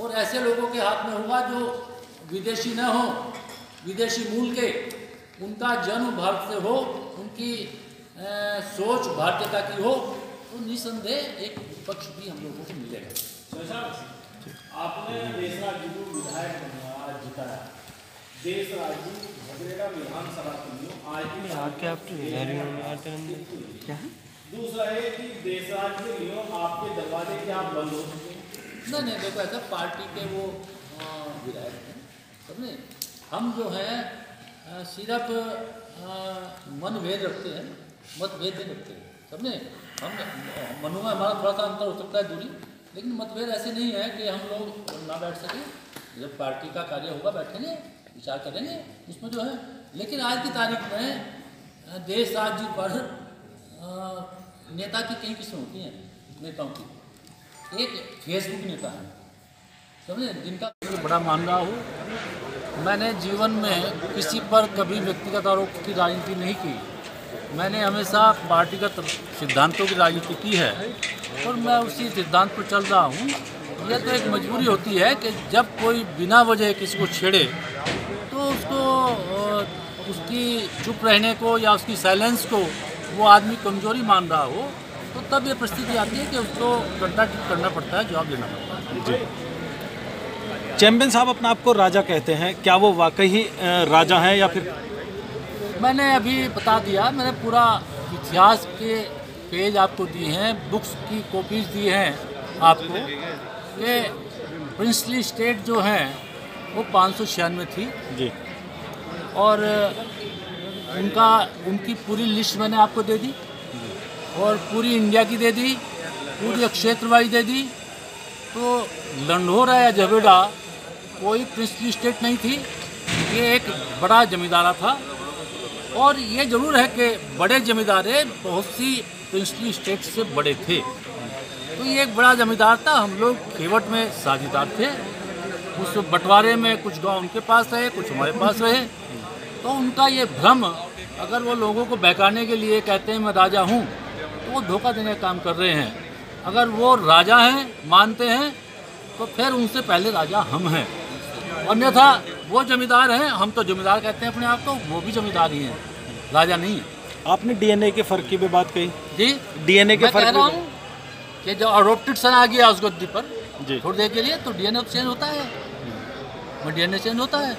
और ऐसे लोगों के हाथ में होगा जो विदेशी न हो, विदेशी मूल के, उनका जन्म भारत से हो, उनकी सोच भारतीयता की हो, तो निसंदेह एक पक्ष भी हम लोगों को मिलेगा। आपने देशराज जी को विधायक जिताया, देशराज जी झगड़ेगा विधानसभा क्या है? दूसरा है कि देशराज के लिए आपके दरवाजे क्या बंद हो चुके हैं? नहीं, देखो ऐसा पार्टी के वो विधायक हैं, समझे। हम जो है सिर्फ मनभेद रखते हैं, मतभेद नहीं रखते हैं, समझे। हम मनों में हमारा थोड़ा सा अंतर हो सकता है, दूरी, लेकिन मतभेद ऐसे नहीं है कि हम लोग ना बैठ सकें। जब पार्टी का कार्य होगा बैठेंगे, विचार करेंगे उसमें जो है। लेकिन आज की तारीख में देशराज जी पर नेता की कई किस्में होती हैं। नेताओं की एक फेसबुक नेता है, समझे, जिनका बड़ा मान रहा हूँ। मैंने जीवन में किसी पर कभी व्यक्तिगत आरोप की राजनीति नहीं की। मैंने हमेशा पार्टी का सिद्धांतों की राजनीति की है और मैं उसी सिद्धांत पर चल रहा हूँ। यह तो एक मजबूरी होती है कि जब कोई बिना वजह किसी को छेड़े तो उसको उसकी चुप रहने को या उसकी साइलेंस को वो आदमी कमजोरी मान रहा हो, तो तब ये परिस्थिति आती है कि उसको कंट्राडिक्ट करना पड़ता है, जवाब देना पड़ता है। चैंपियन साहब अपना आपको राजा कहते हैं, क्या वो वाकई ही राजा हैं या फिर? मैंने अभी बता दिया, मैंने पूरा इतिहास के पेज आपको दिए हैं, बुक्स की कॉपीज दी हैं आपको, कि प्रिंसली स्टेट जो हैं वो 596 थी जी, और उनकी पूरी लिस्ट मैंने आपको दे दी और पूरी इंडिया की दे दी, पूरी क्षेत्र वाइज दे दी। तो लंढोरा या झबेड़ा कोई प्रिंसली स्टेट नहीं थी, ये एक बड़ा जमींदारा था। और ये जरूर है कि बड़े जमींदारे बहुत सी प्रिंसली स्टेट से बड़े थे। तो ये एक बड़ा जमींदार था, हम लोग खेवट में साझेदार थे। उस बंटवारे में कुछ गांव उनके पास रहे, कुछ हमारे पास रहे। तो उनका ये भ्रम, अगर वो लोगों को बहकाने के लिए कहते हैं मैं राजा हूँ, तो वो धोखा देने का काम कर रहे हैं। अगर वो राजा हैं, मानते हैं, तो फिर उनसे पहले राजा हम हैं। अन्यथा वो जमींदार हैं, हम तो जमींदार कहते हैं अपने आप को, वो भी जमींदार ही हैं, राजा नहीं है। आपने डीएनए के फर्क की भी बात कही जी, डीएनए के फर्क कह रहा हूँ कि जब अडॉप्टेड सन आ गया उस गद्दी पर जी, थोड़ी देर के लिए, तो डीएनए चेंज होता है, डीएनए चेंज होता है।